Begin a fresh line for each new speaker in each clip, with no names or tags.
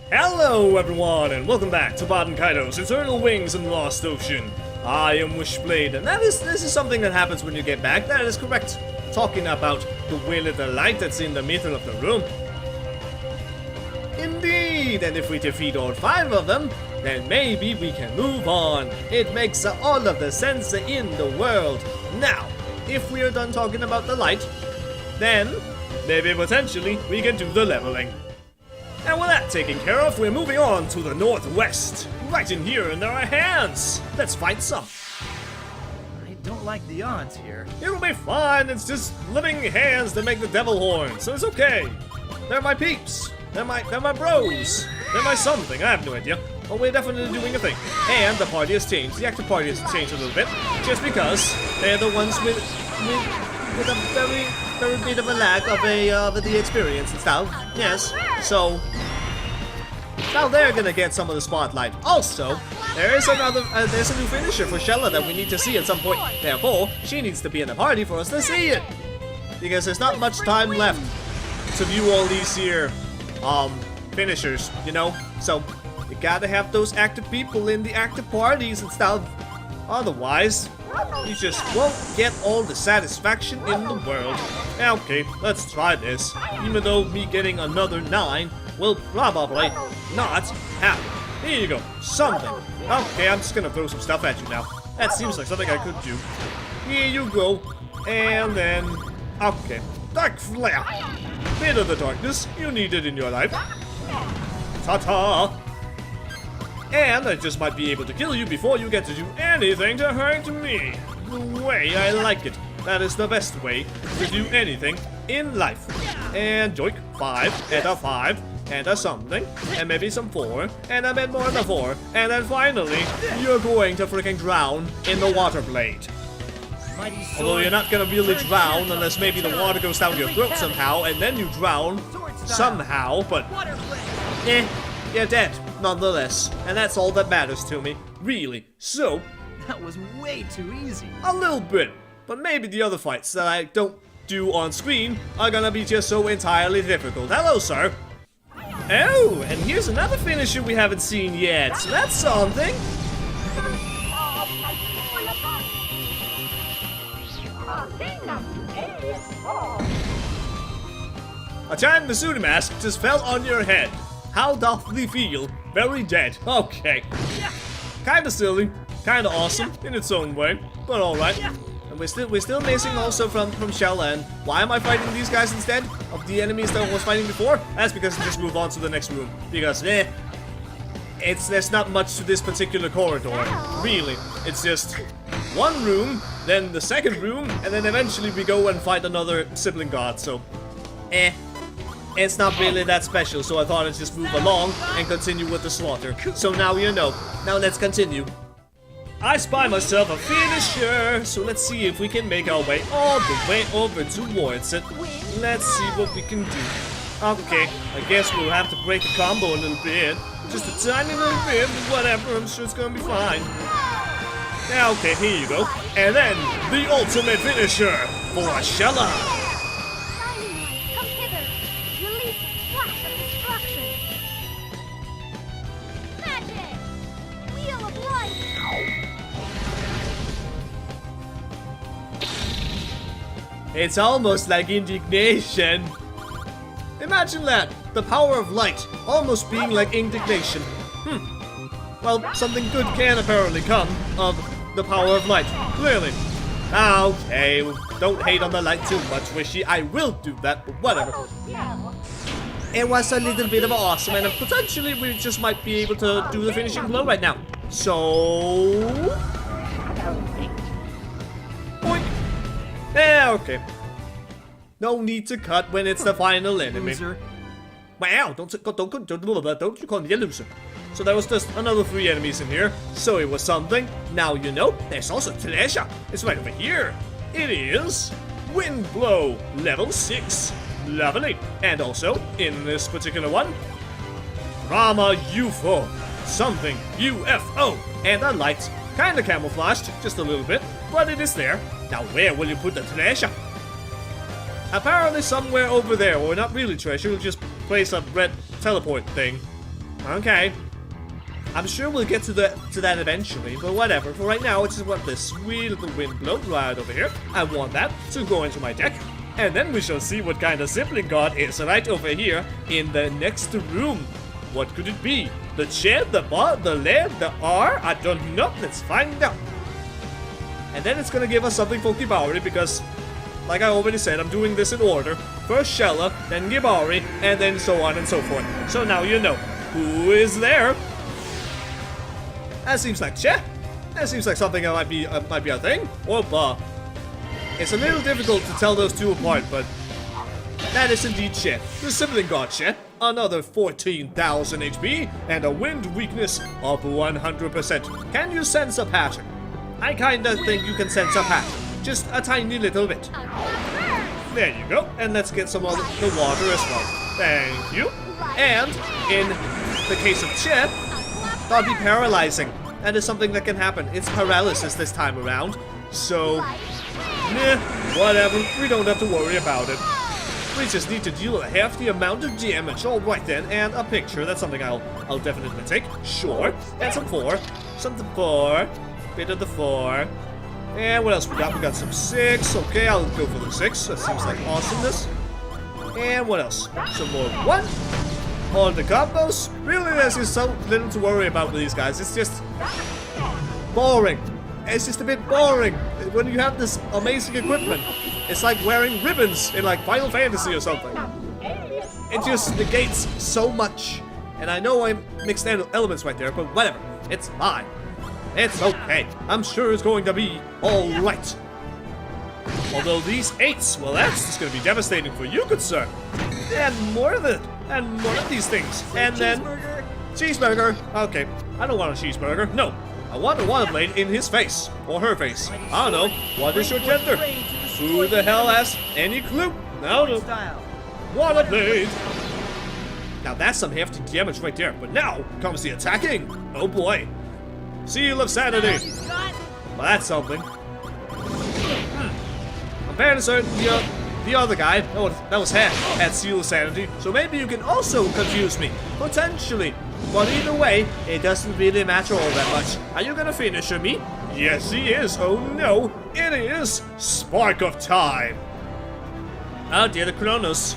Hello everyone, and welcome back to Baten Kaitos, Eternal Wings in the Lost Ocean. I am Wishblade, and this is something that happens when you get back. That is correct. Talking about the wheel of the light that's in the middle of the room. Indeed, and if we defeat all 5 of them, then maybe we can move on. It makes all of the sense in the world. Now, if we are done talking about the light, then maybe potentially we can do the leveling. And with that taken care of, we're moving on to the northwest. Right in here, and there are hands. Let's fight some.
I don't like the odds here.
It'll be fine. It's just living hands that make the devil horn, so it's okay. They're my peeps. They're my bros. They're my something. I have no idea. But we're definitely doing a thing. And the party has changed. The active party has changed a little bit, just because they're the ones with a very bit of a lack of the experience and stuff. Yes. So now they're gonna get some of the spotlight. Also, there's a new finisher for Shella that we need to see at some point. Therefore, she needs to be in the party for us to see it. Because there's not much time left to view all these here finishers, you know? So you gotta have those active people in the active parties and stuff. Otherwise, you just won't get all the satisfaction in the world. Okay, let's try this. Even though me getting another 9 will probably not happen. Here you go, something. Okay, I'm just gonna throw some stuff at you now. That seems like something I could do. Here you go. And then, okay, dark flare. Bit of the darkness you needed in your life. Ta-ta! And I just might be able to kill you before you get to do anything to hurt me. The way I like it. That is the best way to do anything in life. And joink, 5, and a 5, and a something, and maybe some 4, and a bit more than a 4, and then finally, you're going to freaking drown in the water blade. Although you're not gonna really drown unless maybe the water goes down your throat somehow, and then you drown somehow, but you're dead nonetheless. And that's all that matters to me, really. So,
That was way too easy.
a little bit, but maybe the other fights that I don't do on screen are gonna be just so entirely difficult. Hello, sir. Oh, and here's another finisher we haven't seen yet, so that's something. A giant Masudi mask just fell on your head. How doth thee feel? Very dead. Okay. Kinda silly, kinda awesome in its own way, but alright. And we're still missing also from Shella. And why am I fighting these guys instead of the enemies that I was fighting before? That's because I just move on to the next room. Because there's not much to this particular corridor. Really. It's just one room, then the second room, and then eventually we go and fight another sibling god, so it's not really that special, so I thought I'd just move along and continue with the slaughter. So now you know. Now let's continue. I spy myself a finisher, so let's see if we can make our way all the way over towards it. Let's see what we can do. Okay, I guess we'll have to break the combo a little bit. Just a tiny little bit, but whatever, I'm sure it's gonna be fine. Yeah, okay, here you go. And then, the ultimate finisher for Shella. It's almost like indignation. Imagine that, the power of light, almost being like indignation. Well, something good can apparently come of the power of light, clearly. Okay, don't hate on the light too much, Wishy. I will do that, but whatever. It was a little bit of awesome, and potentially we just might be able to do the finishing blow right now. So... boink. Yeah, okay. No need to cut when it's the final enemy.
Loser.
Wow, don't you call me a loser. So there was just another 3 enemies in here, so it was something. Now you know, there's also treasure. It's right over here. It is Wind Blow, level 6. Lovely. And also, in this particular one, Rama UFO. Something UFO. And a light. Kinda camouflaged, just a little bit, but it is there. Now where will you put the treasure? Apparently somewhere over there, or not really treasure, we'll just place a red teleport thing. Okay. I'm sure we'll get to that eventually, but whatever. For right now, I just want this sweet little wind blow right over here. I want that to go into my deck. And then we shall see what kind of sibling god is right over here in the next room. What could it be? The chair, the bar, the lead, the R? I don't know. Let's find out. And then it's gonna give us something for Gibari because, like I already said, I'm doing this in order. First Shella, then Gibari, and then so on and so forth. So now you know who is there. That seems like Che. That seems like something that might be a thing. Or Ba. It's a little difficult to tell those two apart, but that is indeed Che. The sibling god Che. Another 14,000 HP and a wind weakness of 100%. Can you sense a pattern? I kinda think you can sense a pattern. Just a tiny little bit. There you go. And let's get some of the water as well. Thank you. And in the case of Che, that'll be paralyzing. That is something that can happen. It's paralysis this time around. So, meh, whatever. We don't have to worry about it. We just need to deal a hefty amount of damage. Alright then, and a picture. That's something I'll definitely take. Sure. And some 4. Something 4. Bit of the 4. And what else we got? We got some 6. Okay, I'll go for the 6. That seems like awesomeness. And what else? Some more 1. All the combos. Really, there's just so little to worry about with these guys. It's just boring. It's just a bit boring. When you have this amazing equipment, it's like wearing ribbons in like Final Fantasy or something. It just negates so much. And I know I mixed elements right there, but whatever. It's fine. It's okay. I'm sure it's going to be alright. Although these 8s, well, that's just going to be devastating for you, good sir. And more of it. And more of these things. And then cheeseburger. Okay, I don't want a cheeseburger. No, I want a water blade in his face. Or her face. I don't know. What is your gender? Who the hell has any clue? No. Water blade. Now that's some hefty damage right there. But now comes the attacking. Oh boy. Seal of Sanity. Well, that's something. I'm fairly certain the other guy, that was Hat, had Seal of Sanity, so maybe you can also confuse me. Potentially. But either way, it doesn't really matter all that much. Are you gonna finish me? Yes, he is. Oh no, it is Spark of Time. Oh dear, the Chronos.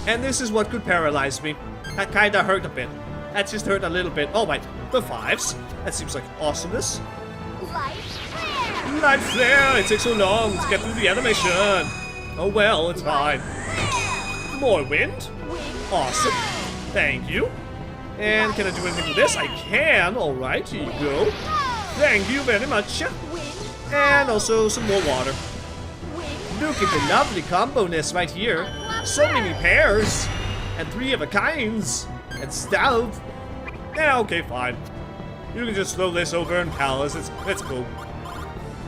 And this is what could paralyze me. That kinda hurt a bit. That just hurt a little bit. Oh my, the 5s. That seems like awesomeness. Light flare! It takes so long to get through the animation. Oh well, it's fine. More wind. Awesome. Thank you. And can I do anything with this? I can. Alright, here you go. Thank you very much. And also some more water. Look at the lovely combo-ness right here. So many pairs. And 3 of a kinds. And stuff. Yeah, okay, fine. You can just throw this over in Palace. Let's go.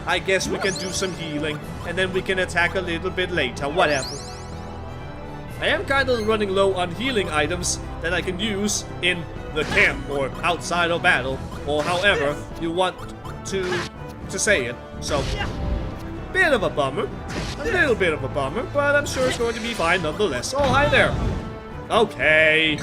I guess we can do some healing, and then we can attack a little bit later, whatever. I am kind of running low on healing items that I can use in the camp, or outside of battle, or however you want to say it. So, bit of a bummer, a little bit of a bummer, but I'm sure it's going to be fine nonetheless. Oh, hi there. Okay.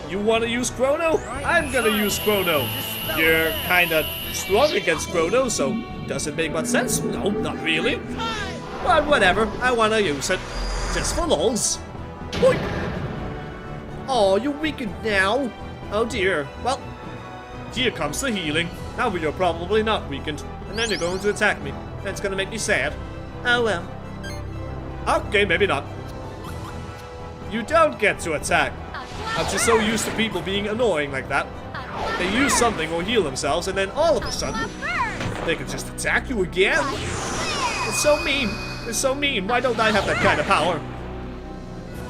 You want to use Chrono? I'm gonna use Chrono. You're kinda strong against Chrono, so does it make much sense? No, not really. But whatever, I wanna use it. Just for lols. Boink. Oh, you're weakened now. Oh dear. Well, here comes the healing. Now you're probably not weakened. And then you're going to attack me. That's gonna make me sad. Oh well. Okay, maybe not. You don't get to attack. I'm just so used to people being annoying like that. They use something or heal themselves, and then all of a sudden, they can just attack you again. It's so mean. It's so mean. Why don't I have that kind of power?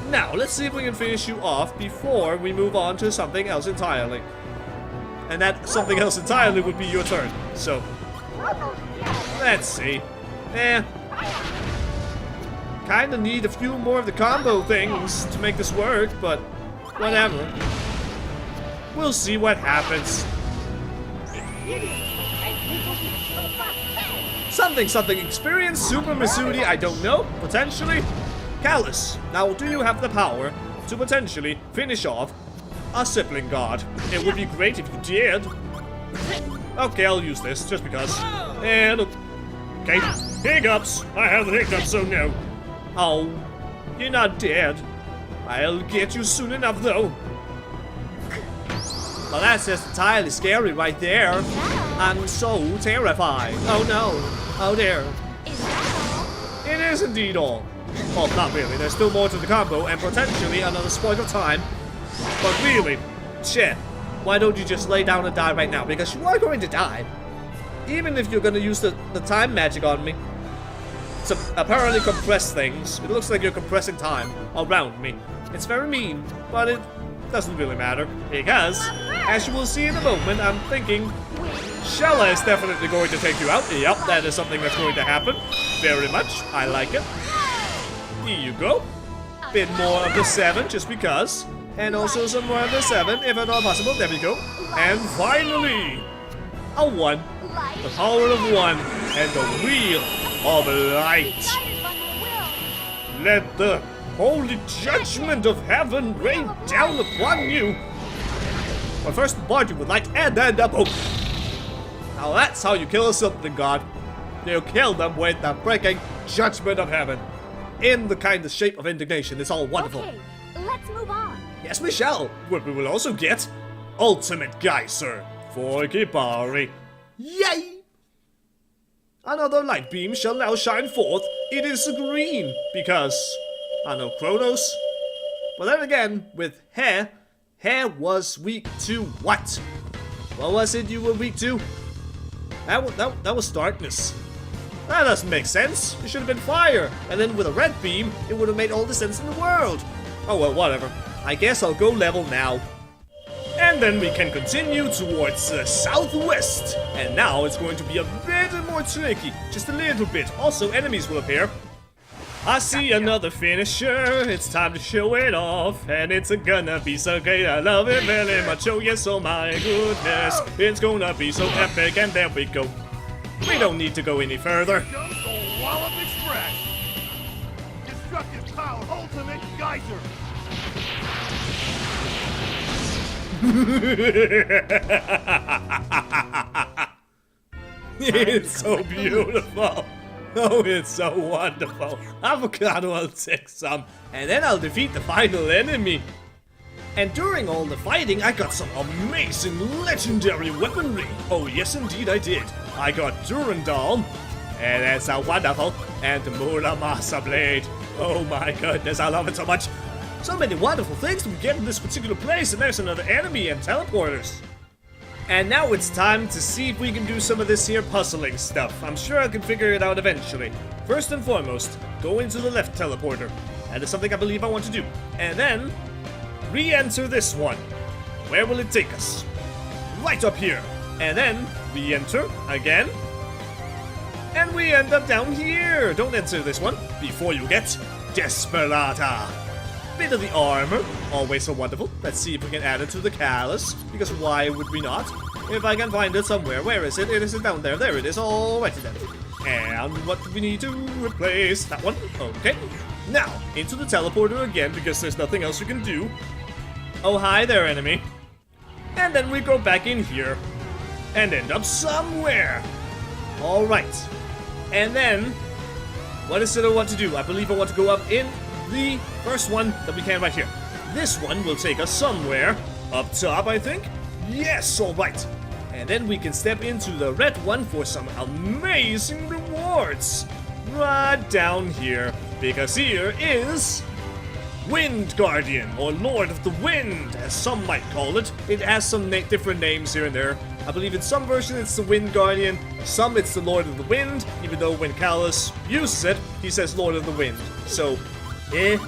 Now, let's see if we can finish you off before we move on to something else entirely. And that something else entirely would be your turn. So, let's see. Kinda need a few more of the combo things to make this work, but whatever. We'll see what happens. Something experience, Super Missouri, I don't know, potentially. Callus, now do you have the power to potentially finish off a sibling god. It would be great if you did. Okay, I'll use this, just because. And, okay, hiccups! I have the hiccups, so no. Oh, you're not dead. I'll get you soon enough, though. Well, that's just entirely scary right there. I'm so terrified. Oh no. Oh dear. It is indeed all. Well, not really. There's still more to the combo and potentially another spoil of time. But really, shit. Why don't you just lay down and die right now? Because you are going to die. Even if you're going to use the time magic on me. To apparently compress things. It looks like you're compressing time around me. It's very mean, but it doesn't really matter. Because, as you will see in a moment, I'm thinking Shella is definitely going to take you out. Yep, that is something that's going to happen. Very much. I like it. Here you go. Bit more of the 7, just because. And also some more of the 7, if at all possible. There we go. And finally, a 1. The power of 1 and the wheel of light. Let the holy judgment of heaven rain down upon you. But first, bombard you with light and then the boom. Now that's how you kill a something god. You kill them with the breaking judgment of heaven. In the kind of shape of indignation. It's all wonderful.
Okay, let's move on.
Yes, we shall. But we will also get Ultimate Geyser for Kibari. Yay! Another light beam shall now shine forth. It is green because, I know, Kronos. But then again, with Hair was weak to what? What was it you were weak to? That was darkness. That doesn't make sense. It should have been fire. And then with a red beam, it would have made all the sense in the world. Oh well, whatever. I guess I'll go level now. And then we can continue towards the southwest. And now it's going to be a bit more tricky. Just a little bit. Also, enemies will appear. I see another finisher. It's time to show it off. And it's gonna be so great. I love it very much. Oh yes, oh my goodness. It's gonna be so epic. And there we go. We don't need to go any further.
Wallop Express! Destructive power, ultimate geyser!
It's so beautiful. Oh, it's so wonderful. Avocado, I'll take some. And then I'll defeat the final enemy. And during all the fighting, I got some amazing legendary weaponry. Oh, yes, indeed, I did. I got Durandal, and that's so wonderful, and the Muramasa Blade. Oh my goodness, I love it so much. So many wonderful things to get in this particular place, and there's another enemy and teleporters. And now it's time to see if we can do some of this here puzzling stuff. I'm sure I can figure it out eventually. First and foremost, go into the left teleporter. That is something I believe I want to do. And then, re-enter this one. Where will it take us? Right up here. And then, re-enter again. And we end up down here. Don't enter this one before you get Desperata. Bit of the armor, always so wonderful. Let's see if we can add it to the callus, because why would we not? If I can find it somewhere. Where is it? It is down there. There it is. Alrighty then. And what do we need to replace? That one. Okay. Now, into the teleporter again, because there's nothing else you can do. Oh, hi there, enemy. And then we go back in here and end up somewhere. Alright. And then, what is it I want to do? I believe I want to go up in the first one that we can right here. This one will take us somewhere. Up top, I think? Yes, alright. And then we can step into the red one for some amazing rewards. Right down here. Because here is Wind Guardian, or Lord of the Wind, as some might call it. It has some different names here and there. I believe in some versions it's the Wind Guardian, some it's the Lord of the Wind, even though when Callus uses it, he says Lord of the Wind. So, it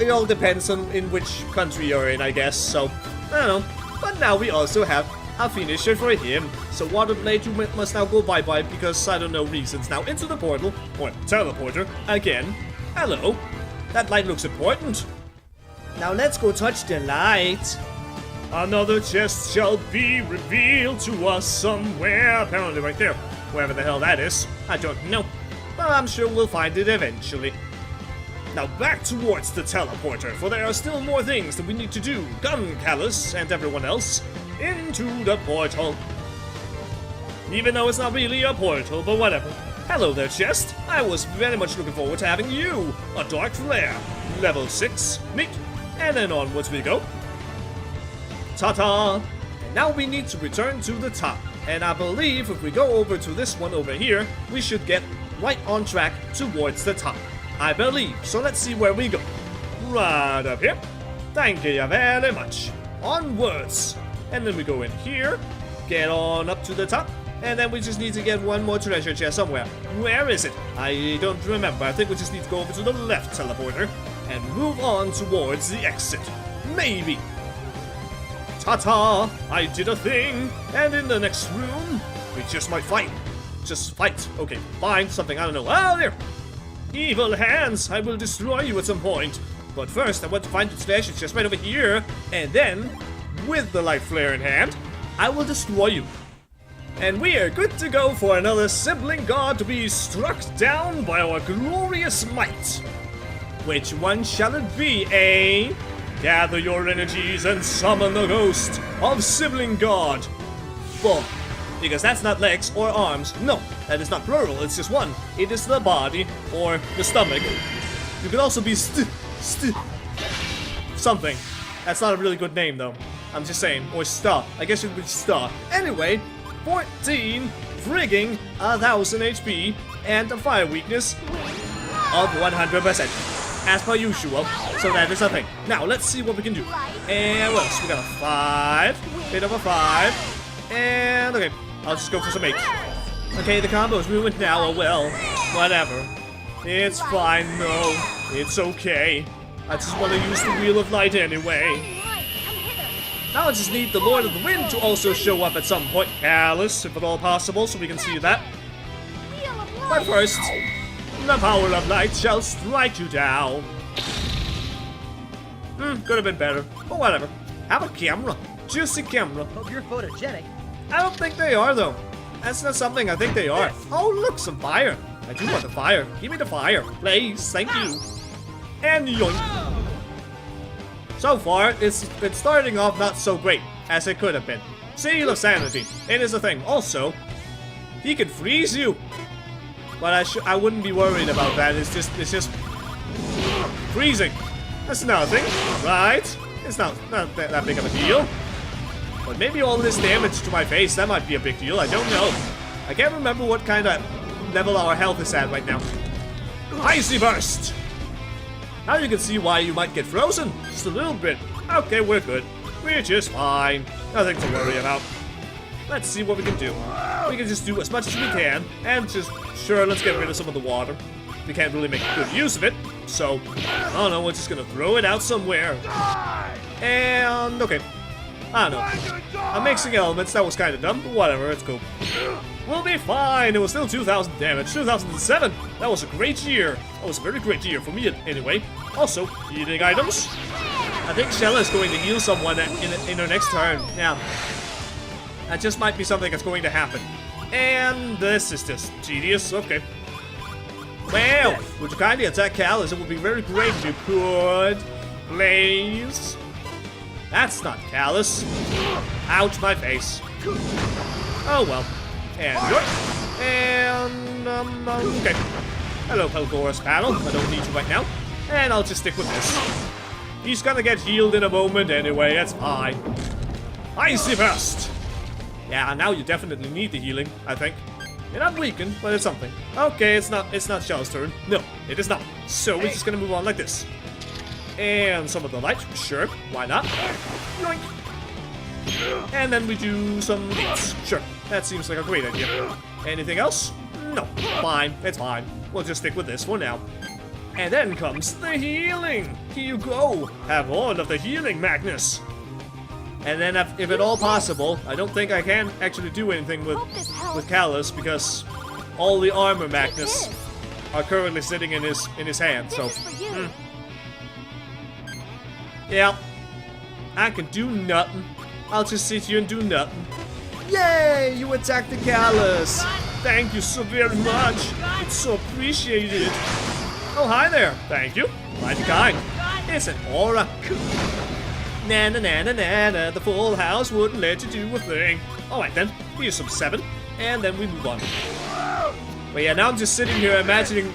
all depends on in which country you're in, I guess, so, I don't know. But now we also have a finisher for him. So Waterblade, you must now go bye-bye because I don't know reasons. Now into the portal, or teleporter, again. Hello. That light looks important. Now let's go touch the light. Another chest shall be revealed to us somewhere. Apparently right there. Wherever the hell that is. I don't know. But I'm sure we'll find it eventually. Now back towards the teleporter, for there are still more things that we need to do. Come, Callus, and everyone else, into the portal. Even though it's not really a portal, but whatever. Hello there, Chest. I was very much looking forward to having you. A dark flare. Level 6. Neat. And then onwards we go. Ta-ta! And now we need to return to the top. And I believe if we go over to this one over here, we should get right on track towards the top. I believe. So let's see where we go. Right up here. Thank you very much. Onwards. And then we go in here. Get on up to the top. And then we just need to get one more treasure chest somewhere. Where is it? I don't remember. I think we just need to go over to the left teleporter and move on towards the exit. Maybe. Ta-ta! I did a thing! And in the next room, we just might fight. Just fight. Okay, find something. I don't know. Oh, there! Evil hands! I will destroy you at some point. But first, I want to find the treasure chest right over here. And then, with the light flare in hand, I will destroy you. And we are good to go for another sibling god to be struck down by our glorious might. Which one shall it be, eh? Gather your energies and summon the ghost of sibling god. Well, because that's not legs or arms. No, that is not plural, it's just one. It is the body or the stomach. You could also be something. That's not a really good name though. I'm just saying. Or star. I guess it would be star. Anyway, 14 frigging 1000 HP and a fire weakness of 100%. As per usual, so that is a thing. Now, let's see what we can do. And what else? We got a 5, bit of a 5, and okay, I'll just go for some 8. Okay, the combo's ruined now, oh well, whatever. It's fine, no, it's okay. I just want to use the Wheel of Light anyway. Now I just need the Lord of the Wind to also show up at some point. Callus, if at all possible, so we can see that. But first, the power of light shall strike you down. Could have been better, but whatever. Have a camera. Juicy camera.
Hope you're photogenic.
I don't think they are, though. That's not something I think they are. Oh, look, some fire. I do want the fire. Give me the fire, please. Thank you. And yoink. So far, it's starting off not so great as it could have been. Seal of Sanity. It is a thing. Also, he can freeze you. But I wouldn't be worried about that. It's just freezing. That's nothing, right? It's not that big of a deal. But maybe all this damage to my face, that might be a big deal. I don't know. I can't remember what kind of level our health is at right now. Icy Burst. Now you can see why you might get frozen. Just a little bit. Okay, we're good. We're just fine. Nothing to worry about. Let's see what we can do. We can just do as much as we can, and just, sure, let's get rid of some of the water. We can't really make good use of it, so, I don't know, we're just gonna throw it out somewhere. And, okay. I don't know. I'm mixing elements, that was kind of dumb, but whatever, it's cool. We'll be fine, it was still 2,000 damage. 2007, that was a great year. That was a very great year for me, anyway. Also, healing items. I think Shella is going to heal someone in her next turn, yeah. That just might be something that's going to happen. And this is just tedious. Okay. Well, would you kindly attack Callus? It would be very great if you could. Please. That's not Callus. Ouch, my face. Oh well. And okay. Hello, Pelgorus panel. I don't need you right now. And I'll just stick with this. He's gonna get healed in a moment anyway. That's fine. Icy Burst. Yeah, now you definitely need the healing, I think. You're not weakened, but it's something. Okay, it's not Shell's turn. No, it is not. So we're just gonna move on like this. And some of the light, sure, why not? Yoink. And then we do some beats. Sure, that seems like a great idea. Anything else? No, fine, it's fine. We'll just stick with this for now. And then comes the healing. Here you go. Have all of the healing, Magnus. And then if at all possible, I don't think I can actually do anything with Callus because all the armor Magnus are currently sitting in his hand, so yeah. I can do nothing. I'll just sit here and do nothing. Yay! You attacked the Callus! Thank you so very much! It's so appreciated! Oh, hi there! Thank you! Mighty kind. It's an aura. Na na na na na na. The full house wouldn't let you do a thing. Alright then, here's some 7. And then we move on. But yeah, now I'm just sitting here imagining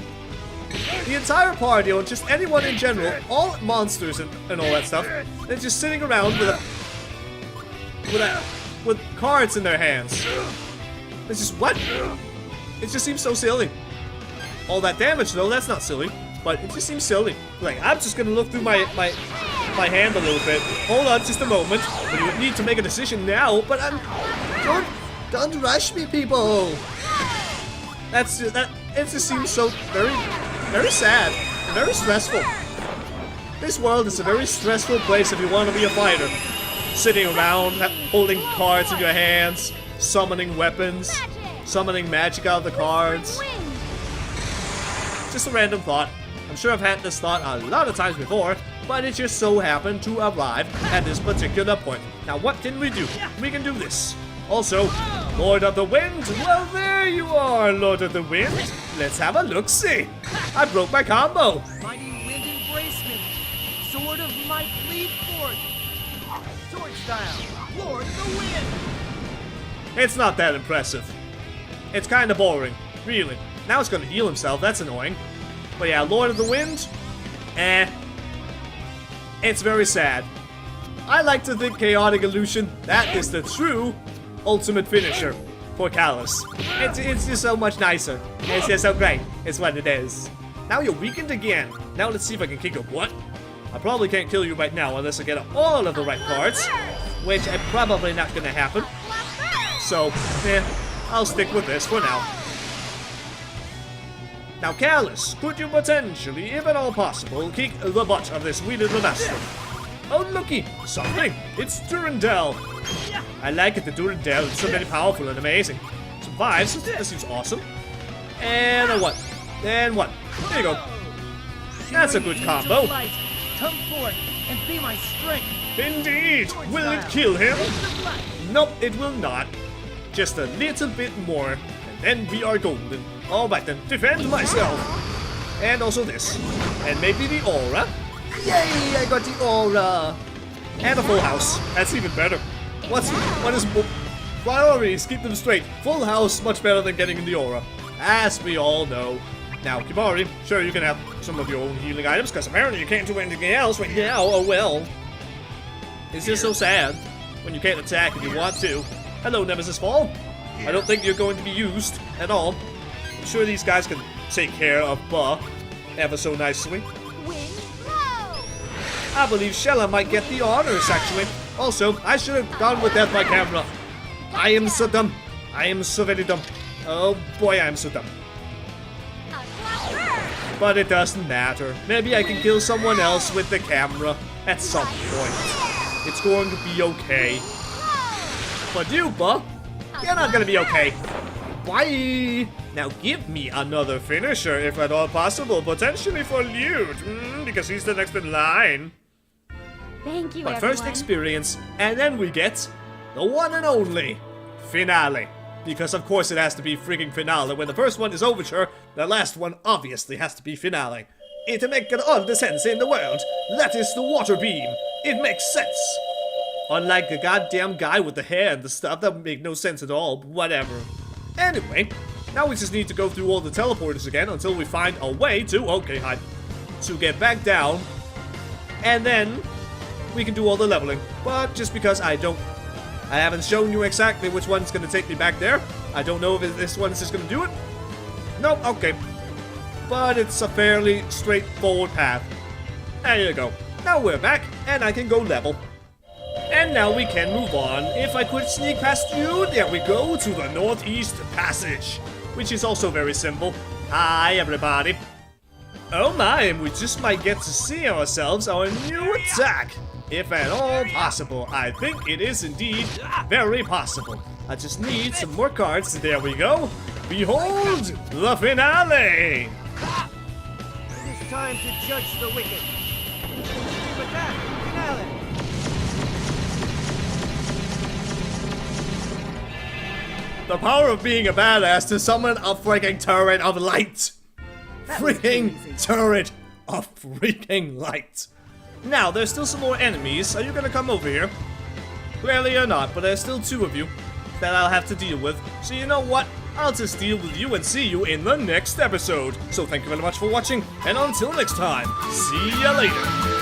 the entire party, or just anyone in general, all monsters and all that stuff, they're just sitting around with cards in their hands. It's just, what? It just seems so silly. All that damage though, that's not silly, but it just seems silly. Like, I'm just gonna look through my hand a little bit. Hold on just a moment. We need to make a decision now, but don't rush me, people. It just seems so very sad, and very stressful. This world is a very stressful place if you want to be a fighter. Sitting around, holding cards in your hands, summoning weapons, summoning magic out of the cards. Just a random thought. I'm sure I've had this thought a lot of times before, but it just so happened to arrive at this particular point. Now what can we do? We can do this. Also, Lord of the Wind, well there you are, Lord of the Wind. Let's have a look-see. I broke my combo.
Mighty wind embracement. Sword of might lead forth. Sword style. Lord of the Wind.
It's not that impressive. It's kind of boring, really. Now it's gonna heal himself, that's annoying. But yeah, Lord of the Wind, it's very sad. I like to think Chaotic Illusion, that is the true ultimate finisher for Callus. It's just so much nicer. It's just so great. It's what it is. Now you're weakened again. Now let's see if I can kick your butt. I probably can't kill you right now unless I get all of the right cards, which is probably not gonna happen. So, I'll stick with this for now. Now Callus, could you potentially, if at all possible, kick the butt of this wee little master? Oh looky, something! It's Durandal! I like it, the Durandal, it's so very powerful and amazing. Some 5s, that seems awesome. And a 1. And 1. There you go. That's a good combo.
Come forth and be my strength.
Indeed! Will it kill him? Nope, it will not. Just a little bit more, and then we are golden. Alright then, defend myself! And also this. And maybe the aura. Yay, I got the aura! And a full house. That's even better. What is priorities? Keep them straight. Full house, much better than getting the aura. As we all know. Now, Kibari, sure you can have some of your own healing items, because apparently you can't do anything else right now. Oh well. It's just so sad when you can't attack if you want to. Hello, Nemesis Fall. I don't think you're going to be used at all. I'm sure these guys can take care of Ba ever so nicely. I believe Shella might get the honors, actually. Also, I should have gone with Death by Camera. I am so dumb. I am so very dumb. Oh boy, I am so dumb. But it doesn't matter. Maybe I can kill someone else with the camera at some point. It's going to be okay. But you, Ba, you're not gonna be okay. Bye! Now give me another finisher, if at all possible, potentially for Lute, because he's the next in line.
Thank you,
But
everyone.
first experience, and then we get the one and only finale. Because of course it has to be freaking finale. When the first one is overture, the last one obviously has to be finale. It makes all the sense in the world. That is the water beam. It makes sense. Unlike the goddamn guy with the hair and the stuff, that would make no sense at all, but whatever. Anyway, now we just need to go through all the teleporters again until we find a way to, to get back down. And then we can do all the leveling. But just because I haven't shown you exactly which one's gonna take me back there. I don't know if this one is just gonna do it. Nope, okay. But it's a fairly straightforward path. There you go. Now we're back, and I can go level. And now we can move on. If I could sneak past you, there we go, to the Northeast Passage. Which is also very simple. Hi, everybody. Oh my, and we just might get to see ourselves our new attack. If at all possible. I think it is indeed very possible. I just need some more cards. There we go. Behold the finale!
It is time to judge the wicked. With that, finale.
The power of being a badass to summon a freaking turret of light.
That was
Freaking
easy.
turret a freaking light. Now, there's still some more enemies. Are you gonna come over here? Clearly you're not, but there's still 2 of you that I'll have to deal with. So you know what? I'll just deal with you and see you in the next episode. So thank you very much for watching, and until next time, see ya later.